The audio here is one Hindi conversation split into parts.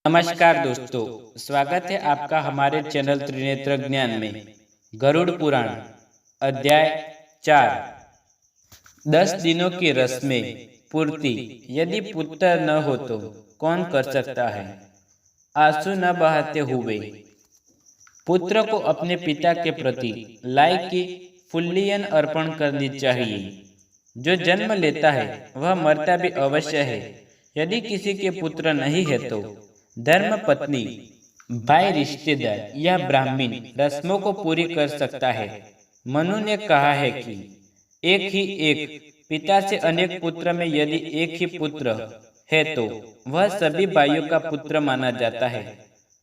नमस्कार दोस्तों, स्वागत है आपका हमारे चैनल त्रिनेत्र ज्ञान में। गरुड़ पुराण अध्याय 4। 10 दिनों की रस्में पूर्ति। यदि पुत्र न हो तो कौन कर सकता है। आंसू न बहाते हुए पुत्र को अपने पिता के प्रति लाई की फुल्लियन अर्पण करनी चाहिए। जो जन्म लेता है वह मरता भी अवश्य है। यदि किसी के पुत्र नहीं है तो धर्म पत्नी, भाई, रिश्तेदार या ब्राह्मण रस्मों को पूरी कर सकता है। मनु ने कहा है कि एक पिता से अनेक पुत्र में यदि एक ही पुत्र है तो वह सभी भाइयों का पुत्र माना जाता है।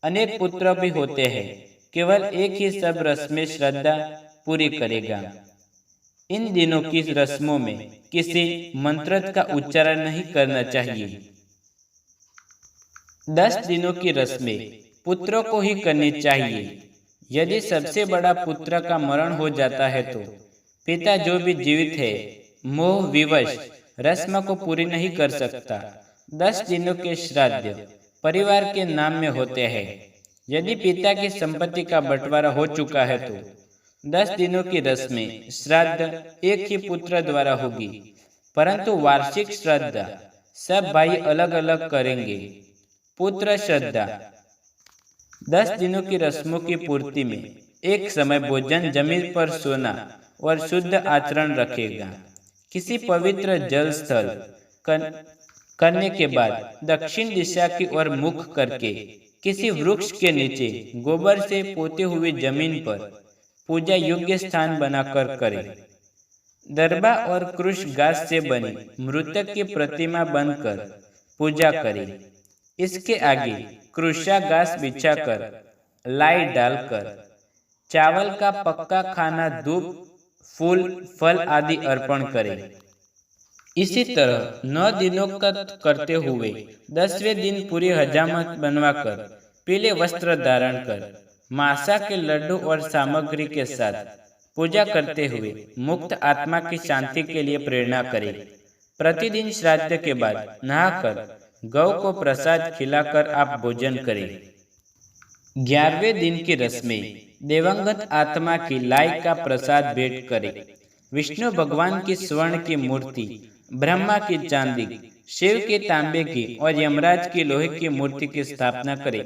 अनेक पुत्र भी होते हैं, केवल एक ही सब रस्में श्रद्धा पूरी करेगा। इन दिनों की रस्मों में किसी मंत्र का उच्चारण नहीं करना चाहिए। 10 दिनों की रस्में पुत्रों को ही करनी चाहिए। यदि सबसे बड़ा पुत्र का मरण हो जाता है तो पिता जो भी जीवित है मोह विवश रस्म को पूरी नहीं कर सकता। 10 दिनों के श्राद्ध परिवार के नाम में होते हैं। यदि पिता की संपत्ति का बंटवारा हो चुका है तो 10 दिनों की रस्में श्राद्ध एक ही पुत्र द्वारा होगी, परंतु वार्षिक श्राद्ध सब भाई अलग अलग करेंगे। पुत्र श्रद्धा। 10 दिनों की रस्मों की पूर्ति में एक समय भोजन, जमीन पर सोना और शुद्ध आचरण रखेगा। किसी पवित्र जल स्थल करने के बाद दक्षिण दिशा की ओर मुख करके किसी वृक्ष के नीचे गोबर से पोती हुई जमीन पर पूजा योग्य स्थान बनाकर करे। दरबा और कृष घास से बनी मृतक की प्रतिमा बनकर पूजा करे। इसके आगे कृषा घास बिछाकर लाई डालकर चावल का पक्का खाना, धूप, फूल, फल आदि अर्पण करें। इसी तरह 9 दिनों का करते हुए 10वें दिन पूरी हजामत बनवाकर पीले वस्त्र धारण कर मासा के लड्डू और सामग्री के साथ पूजा करते हुए मुक्त आत्मा की शांति के लिए प्रेरणा करें। प्रतिदिन श्राद्ध के बाद नहाकर गौ को प्रसाद खिलाकर आप भोजन करें। 11वें दिन की रस्में दिवंगत आत्मा की लाई का प्रसाद भेंट करें। विष्णु भगवान की स्वर्ण की मूर्ति, ब्रह्मा की चांदी, शिव की तांबे की और यमराज की लोहे की मूर्ति की स्थापना करें।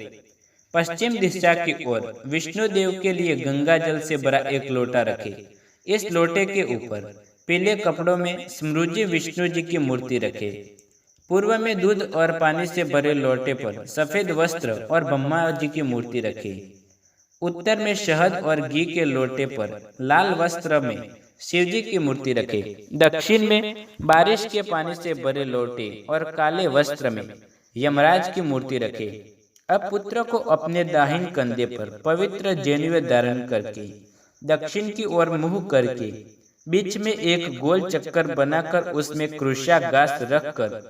पश्चिम दिशा की ओर विष्णु देव के लिए गंगा जल से भरा एक लोटा रखें। इस लोटे के ऊपर पीले कपड़ों में स्मृति विष्णु जी की मूर्ति रखें। पूर्व में दूध और पानी से भरे लोटे पर सफेद वस्त्र और ब्रह्मा जी की मूर्ति रखे। उत्तर में शहद और घी के लोटे पर लाल वस्त्र में शिव जी की मूर्ति रखे। दक्षिण में बारिश के पानी से भरे लोटे और काले वस्त्र में यमराज की मूर्ति रखे। अब पुत्र को अपने दाहिने कंधे पर पवित्र जेनिवे धारण करके दक्षिण की ओर मुंह करके बीच में एक गोल चक्कर बनाकर उसमें कृषा घास रखकर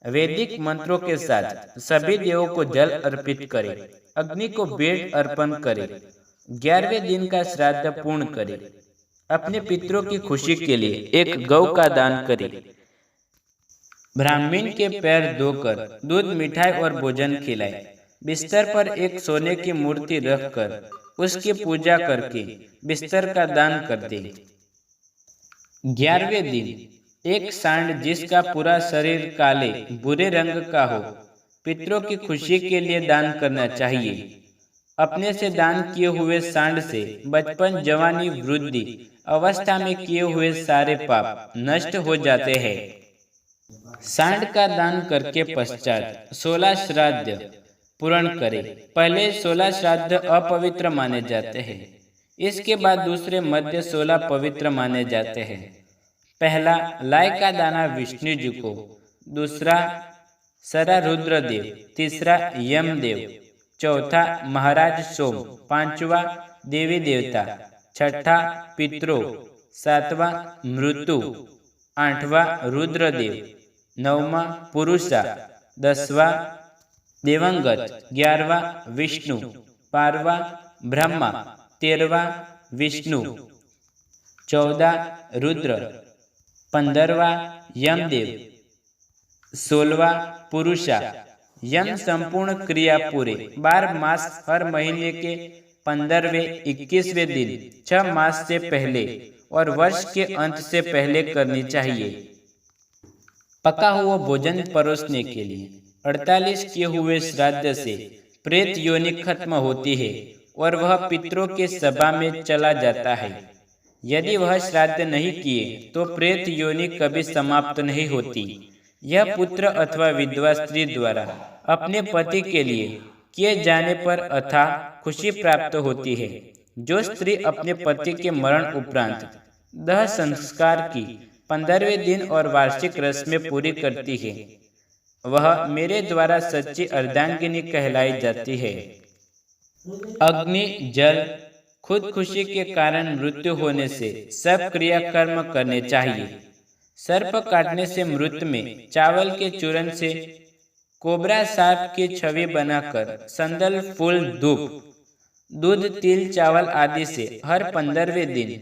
वैदिक मंत्रों के साथ सभी देवों को जल अर्पित करें। अग्नि को भेंट अर्पण करें। 11वें दिन का श्राद्ध पूर्ण करें। अपने पितरों की खुशी के लिए एक गौ का दान करें। ब्राह्मण के पैर धोकर दूध, मिठाई और भोजन खिलाएं। बिस्तर पर एक सोने की मूर्ति रखकर उसकी पूजा करके बिस्तर का दान कर दें। 11वें दिन एक सांड जिसका पूरा शरीर काले बुरे रंग का हो, पितरों की खुशी के लिए दान करना चाहिए। अपने से दान किए हुए सांड से बचपन, जवानी, वृद्धि अवस्था में किए हुए सारे पाप नष्ट हो जाते हैं। सांड का दान करके पश्चात 16 श्राद्ध पूर्ण करें। पहले 16 श्राद्ध अपवित्र माने जाते हैं। इसके बाद दूसरे मध्य 16 पवित्र माने जाते हैं। पहला लाई का दाना विष्णु जी को, दूसरा सरा रुद्रदेव, तीसरा यमदेव, चौथा महाराज सोम, पांचवा देवी देवता, छठा पितरों, सातवां मृत्यु, आठवां रुद्रदेव, नौवां पुरुषा, 10वां दिवंगत, 11वां विष्णु, 12वां ब्रह्मा, 13वां विष्णु, 14 रुद्र, 15वां यमदेव, 16वां पुरुषा, यम संपूर्ण क्रिया पूरे 12 मास हर महीने के 15वें 21वें दिन 6 मास से पहले और वर्ष के अंत से पहले करनी चाहिए। पका हुआ भोजन परोसने के लिए 48 किए हुए श्राद्ध से प्रेत योनि खत्म होती है और वह पितरों के सभा में चला जाता है। यदि वह श्राद्ध नहीं किए तो प्रेत योनि कभी समाप्त नहीं होती। यह पुत्र अथवा विधवा स्त्री द्वारा अपने पति के लिए किए जाने पर अथाह खुशी प्राप्त होती है। जो स्त्री अपने पति के मरण उपरांत दाह संस्कार की 15वें दिन और वार्षिक रस्में पूरी करती है, वह मेरे द्वारा सच्ची अर्धांगिनी कहलाई जाती है। अग्नि, जल, खुदकुशी के कारण मृत्यु होने से सब क्रिया कर्म करने चाहिए। सर्प काटने से मृत्यु में चावल के चूर्ण से कोबरा सांप की छवि बनाकर संदल, फूल, धूप, दूध, तिल, चावल आदि से हर 15वें दिन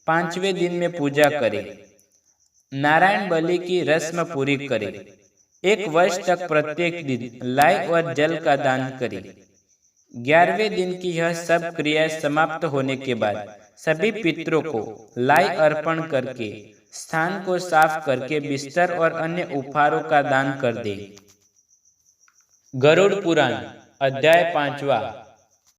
5वें दिन में पूजा करें। नारायण बलि की रस्म पूरी करें। 1 वर्ष तक प्रत्येक दिन लाई और जल का दान करें। 11वें दिन की यह सब क्रियाएं समाप्त होने के बाद सभी पितरों को लाई अर्पण करके स्थान को साफ करके बिस्तर और अन्य उपहारों का दान कर दे। गरुड़ पुराण अध्याय 5वां